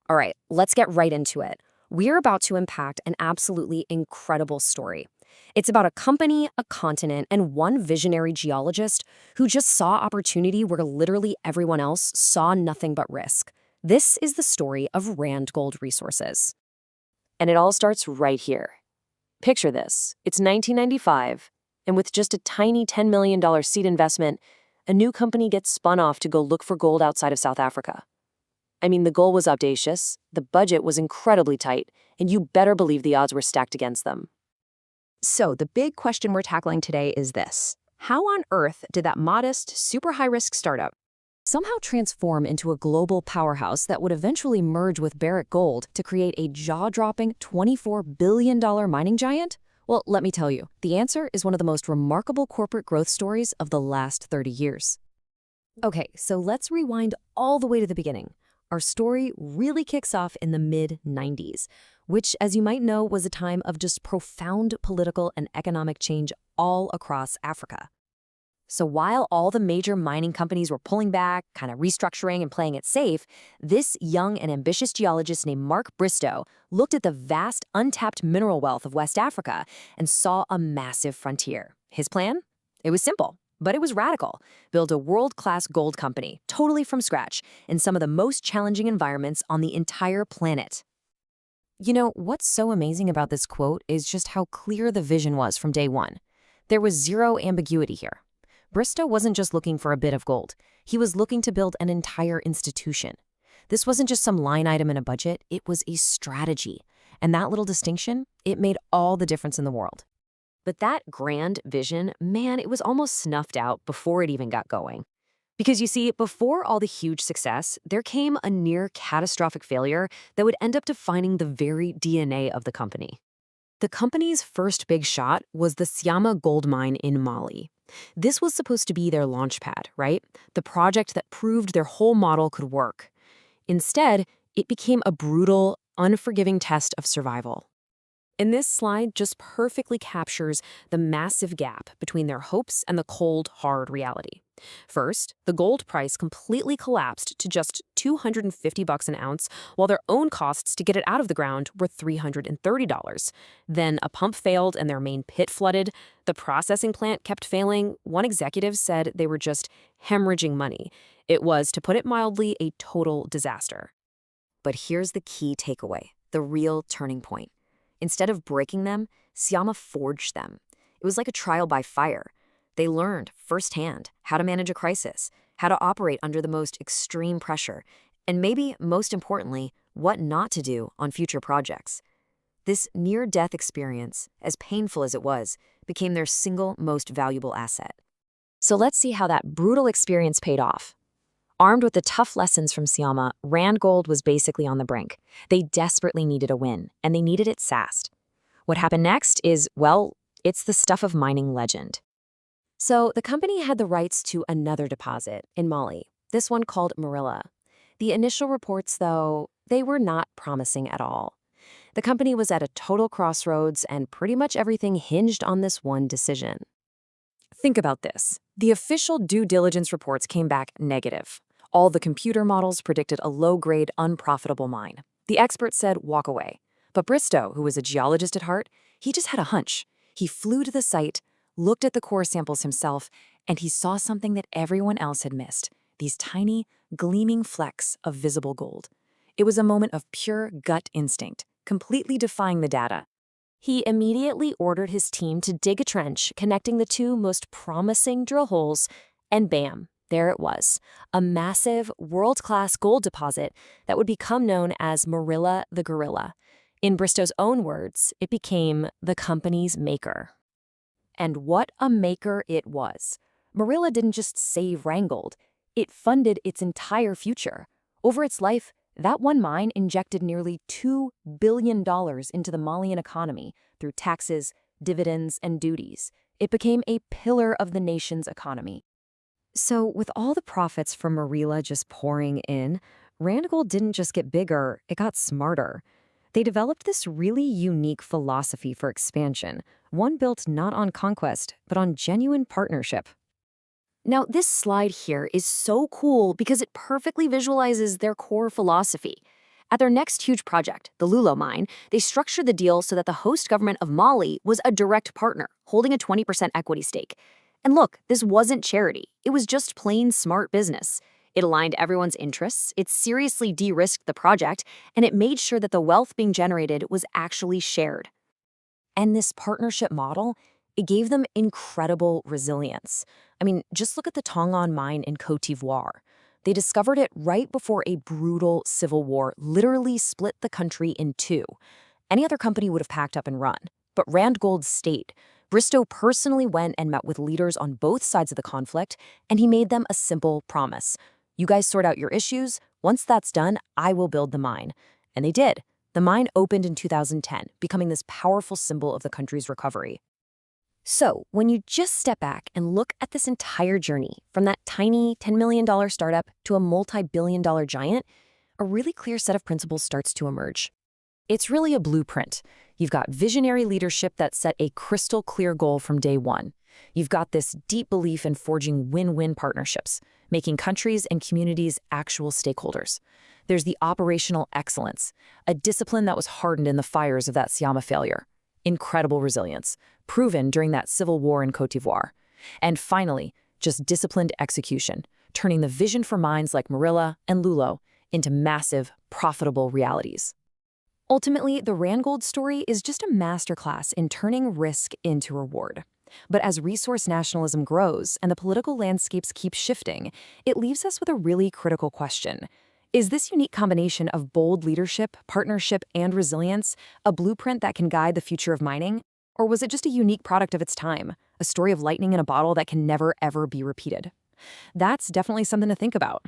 All right, let's get right into it. We're about to impact an absolutely incredible story. It's about a company, a continent, and one visionary geologist who just saw opportunity where literally everyone else saw nothing but risk. This is the story of Randgold Resources. And it all starts right here. Picture this. It's 1995, and with just a tiny $10 million seed investment, a new company gets spun off to go look for gold outside of South Africa. I mean, the goal was audacious, the budget was incredibly tight, and you better believe the odds were stacked against them. So, the big question we're tackling today is this. How on earth did that modest, super high-risk startup Somehow transform into a global powerhouse that would eventually merge with Barrick Gold to create a jaw-dropping $24 billion mining giant? Well, let me tell you, the answer is one of the most remarkable corporate growth stories of the last 30 years. Okay, so let's rewind all the way to the beginning. Our story really kicks off in the mid-90s, which, as you might know, was a time of just profound political and economic change all across Africa. So while all the major mining companies were pulling back, kind of restructuring and playing it safe, this young and ambitious geologist named Mark Bristow looked at the vast, untapped mineral wealth of West Africa and saw a massive frontier. His plan? It was simple, but it was radical. Build a world-class gold company, totally from scratch, in some of the most challenging environments on the entire planet. You know, what's so amazing about this quote is just how clear the vision was from day one. There was zero ambiguity here. Bristow wasn't just looking for a bit of gold. He was looking to build an entire institution. This wasn't just some line item in a budget, it was a strategy. And that little distinction, it made all the difference in the world. But that grand vision, man, it was almost snuffed out before it even got going. Because you see, before all the huge success, there came a near catastrophic failure that would end up defining the very DNA of the company. The company's first big shot was the Syama gold mine in Mali. This was supposed to be their launchpad, right? The project that proved their whole model could work. Instead, it became a brutal, unforgiving test of survival. And this slide just perfectly captures the massive gap between their hopes and the cold, hard reality. First, the gold price completely collapsed to just $250 an ounce, while their own costs to get it out of the ground were $330. Then a pump failed and their main pit flooded. The processing plant kept failing. One executive said they were just hemorrhaging money. It was, to put it mildly, a total disaster. But here's the key takeaway, the real turning point. Instead of breaking them, Syama forged them. It was like a trial by fire. They learned firsthand how to manage a crisis, how to operate under the most extreme pressure, and maybe, most importantly, what not to do on future projects. This near-death experience, as painful as it was, became their single most valuable asset. So let's see how that brutal experience paid off. Armed with the tough lessons from Syama, Randgold was basically on the brink. They desperately needed a win, and they needed it fast. What happened next is, well, it's the stuff of mining legend. So the company had the rights to another deposit in Mali, this one called Marilla. The initial reports, though, they were not promising at all. The company was at a total crossroads, and pretty much everything hinged on this one decision. Think about this. The official due diligence reports came back negative. All the computer models predicted a low-grade, unprofitable mine. The experts said walk away. But Bristow, who was a geologist at heart, he just had a hunch. He flew to the site, looked at the core samples himself, and he saw something that everyone else had missed, these tiny, gleaming flecks of visible gold. It was a moment of pure gut instinct, completely defying the data. He immediately ordered his team to dig a trench connecting the two most promising drill holes, and bam, there it was, a massive, world-class gold deposit that would become known as Marilla the Gorilla. In Bristow's own words, it became the company's maker. And what a maker it was. Marilla didn't just save Randgold, it funded its entire future. Over its life, that one mine injected nearly $2 billion into the Malian economy through taxes, dividends, and duties. It became a pillar of the nation's economy. So with all the profits from Marilla just pouring in, Randgold didn't just get bigger, it got smarter. They developed this really unique philosophy for expansion, one built not on conquest, but on genuine partnership. Now, this slide here is so cool because it perfectly visualizes their core philosophy. At their next huge project, the Lulo mine, they structured the deal so that the host government of Mali was a direct partner, holding a 20% equity stake. And look, this wasn't charity. It was just plain smart business. It aligned everyone's interests, it seriously de-risked the project, and it made sure that the wealth being generated was actually shared. And this partnership model, it gave them incredible resilience. I mean, just look at the Tongon mine in Côte d'Ivoire. They discovered it right before a brutal civil war literally split the country in two. Any other company would have packed up and run. But Randgold stayed. Bristow personally went and met with leaders on both sides of the conflict, and he made them a simple promise. You guys sort out your issues. Once that's done, I will build the mine. And they did. The mine opened in 2010, becoming this powerful symbol of the country's recovery. So, when you just step back and look at this entire journey, from that tiny $10 million startup to a multi-billion-dollar giant, a really clear set of principles starts to emerge. It's really a blueprint. You've got visionary leadership that set a crystal clear goal from day one. You've got this deep belief in forging win-win partnerships, making countries and communities actual stakeholders. There's the operational excellence, a discipline that was hardened in the fires of that Syama failure. Incredible resilience, proven during that civil war in Côte d'Ivoire. And finally, just disciplined execution, turning the vision for mines like Marilla and Lulo into massive, profitable realities. Ultimately, the Randgold story is just a masterclass in turning risk into reward. But as resource nationalism grows and the political landscapes keep shifting, it leaves us with a really critical question. Is this unique combination of bold leadership, partnership, and resilience a blueprint that can guide the future of mining? Or was it just a unique product of its time, a story of lightning in a bottle that can never, ever be repeated? That's definitely something to think about.